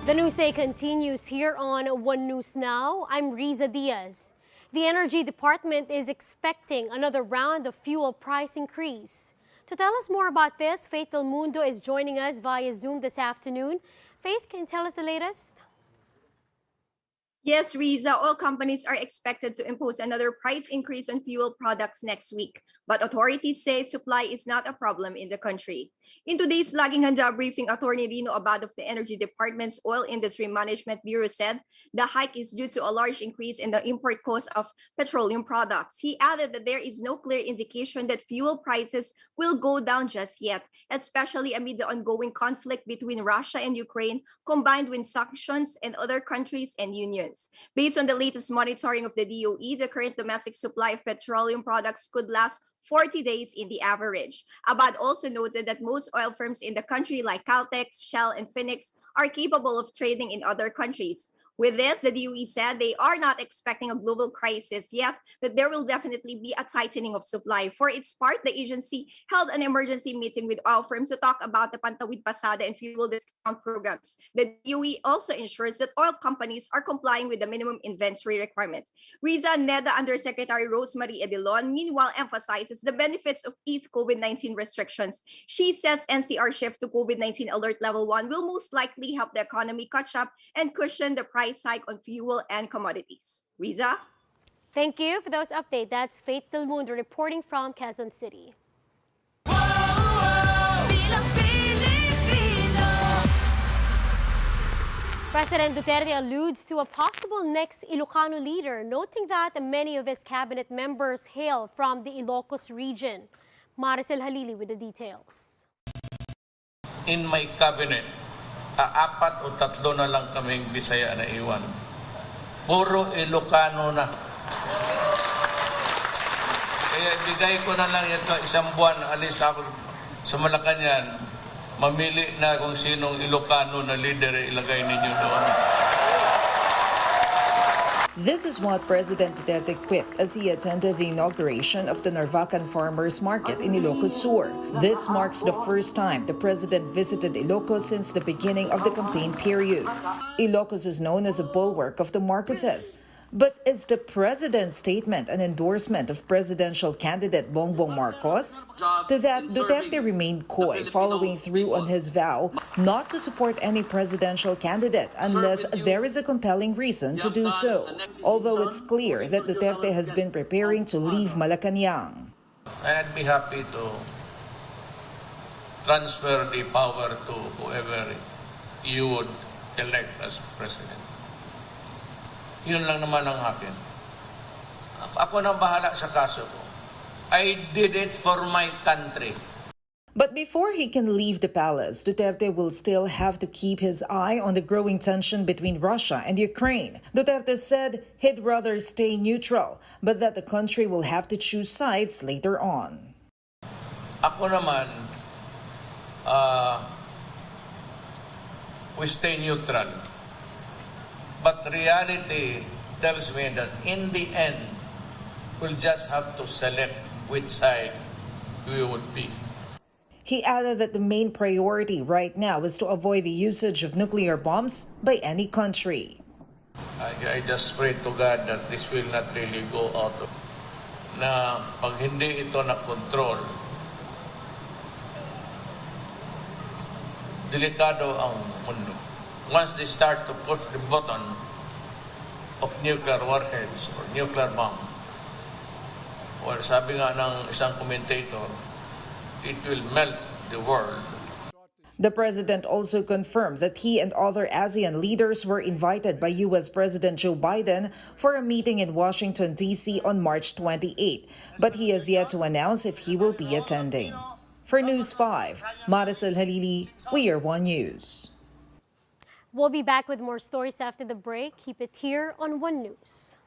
The newsday continues here on One News Now. I'm Riza Diaz. The Energy Department is expecting another round of fuel price increase. To tell us more about this, Faith Del Mundo is joining us via Zoom this afternoon. Faith, can you tell us the latest? Yes, Riza, all companies are expected to impose another price increase on fuel products next week. But authorities say supply is not a problem in the country. In today's Laging Handa briefing, Attorney Rino Abad of the Energy Department's Oil Industry Management Bureau said the hike is due to a large increase in the import cost of petroleum products. He added that there is no clear indication that fuel prices will go down just yet, especially amid the ongoing conflict between Russia and Ukraine, combined with sanctions and other countries and unions. Based on the latest monitoring of the DOE, the current domestic supply of petroleum products could last 40 days in the average. Abad also noted that most oil firms in the country like Caltex, Shell, and Phoenix are capable of trading in other countries. With this, the DOE said they are not expecting a global crisis yet, but there will definitely be a tightening of supply. For its part, the agency held an emergency meeting with oil firms to talk about the Pantawid Pasada and fuel discount programs. The DOE also ensures that oil companies are complying with the minimum inventory requirement. Riza NEDA Undersecretary Rosemary Edilon, meanwhile, emphasizes the benefits of eased COVID-19 restrictions. She says NCR shift to COVID-19 alert level 1 will most likely help the economy catch up and cushion the price hike on fuel and commodities. Riza? Thank you for those updates. That's Faith Del Mundo reporting from Quezon City. President Duterte alludes to a possible next Ilocano leader, noting that many of his cabinet members hail from the Ilocos region. Maricel Halili with the details. In my cabinet, apat o tatlo na lang kaming Bisaya na iwan. Puro Ilocano na. Kaya ibigay ko na lang ito isang buwan, alis ako sa Malacañang. Mamili na kung sinong Ilocano na leader ilagay ninyo doon. This is what President Duterte quipped as he attended the inauguration of the Narvacan Farmers Market in Ilocos Sur. This marks the first time the president visited Ilocos since the beginning of the campaign period. Ilocos is known as a bulwark of the Marcoses. But is the president's statement an endorsement of presidential candidate Bongbong Marcos? To that, Duterte remained coy, following through on his vow not to support any presidential candidate unless there is a compelling reason to do so, although it's clear that Duterte has been preparing to leave Malacañang. I'd be happy to transfer the power to whoever you would elect as president. Yun lang naman ang akin. Ako nang bahala sa kaso ko. I did it for my country. But before he can leave the palace, Duterte will still have to keep his eye on the growing tension between Russia and Ukraine. Duterte said he'd rather stay neutral, but that the country will have to choose sides later on. Ako naman, we stay neutral. But reality tells me that in the end, we'll just have to select which side we would be. He added that the main priority right now is to avoid the usage of nuclear bombs by any country. I just pray to God that this will not really go out of na pag hindi ito na-control, delikado ang mundo. Once they start to push the button of nuclear warheads or nuclear bomb, or sabi nga ng isang commentator, it will melt the world. The president also confirmed that he and other ASEAN leaders were invited by U.S. President Joe Biden for a meeting in Washington, D.C. on March 28, but he has yet to announce if he will be attending. For News 5, Maricel Halili, We Are One News. We'll be back with more stories after the break. Keep it here on One News.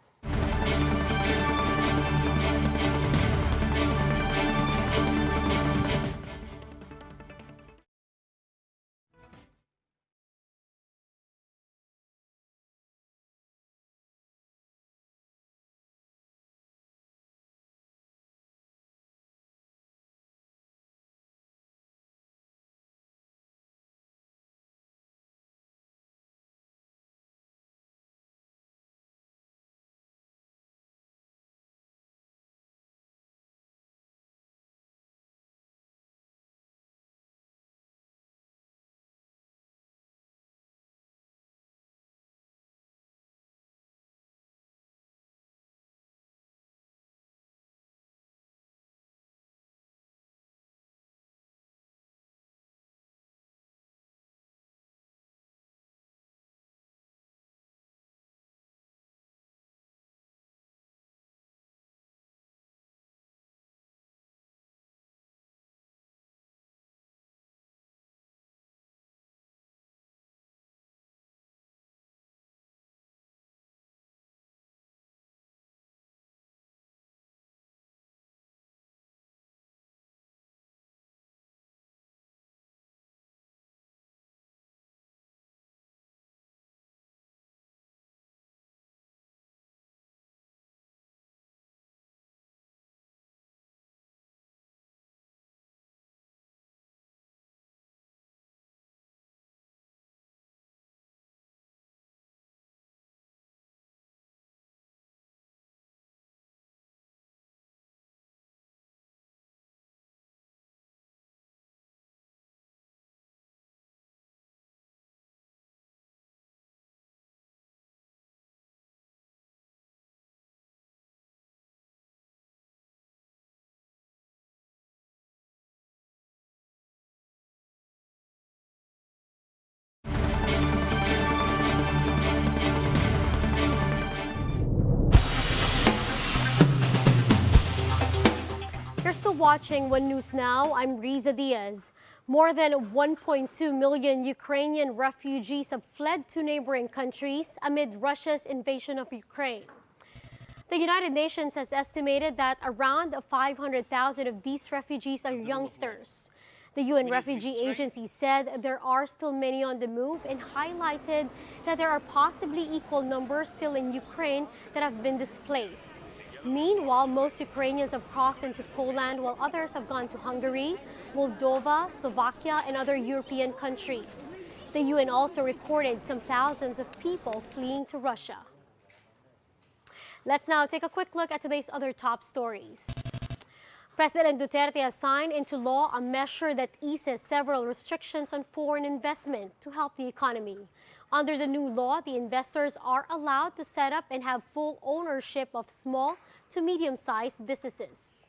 You're still watching One News Now. I'm Riza Diaz. More than 1.2 million Ukrainian refugees have fled to neighboring countries amid Russia's invasion of Ukraine. The United Nations has estimated that around 500,000 of these refugees are youngsters. The UN Refugee Agency said there are still many on the move and highlighted that there are possibly equal numbers still in Ukraine that have been displaced. Meanwhile, most Ukrainians have crossed into Poland while others have gone to Hungary, Moldova, Slovakia, and other European countries. The UN also reported some thousands of people fleeing to Russia. Let's now take a quick look at today's other top stories. President Duterte has signed into law a measure that eases several restrictions on foreign investment to help the economy. Under the new law, the investors are allowed to set up and have full ownership of small to medium-sized businesses.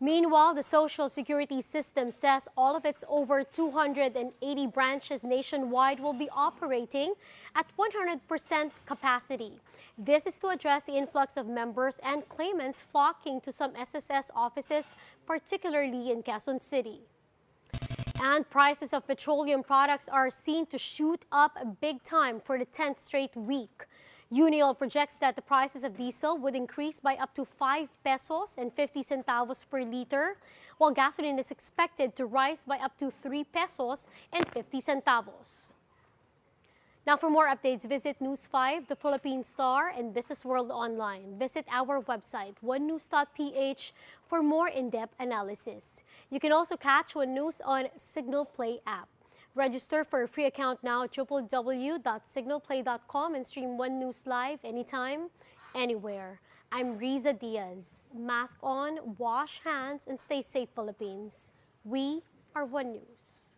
Meanwhile, the Social Security system says all of its over 280 branches nationwide will be operating at 100% capacity. This is to address the influx of members and claimants flocking to some SSS offices, particularly in Quezon City. And prices of petroleum products are seen to shoot up big time for the 10th straight week. UNIL projects that the prices of diesel would increase by up to 5 pesos and 50 centavos per liter, while gasoline is expected to rise by up to 3 pesos and 50 centavos. Now, for more updates, visit News 5, The Philippine Star, and Business World Online. Visit our website, onenews.ph, for more in-depth analysis. You can also catch One News on Signal Play app. Register for a free account now at www.signalplay.com and stream One News live anytime, anywhere. I'm Riza Diaz. Mask on, wash hands, and stay safe, Philippines. We are One News.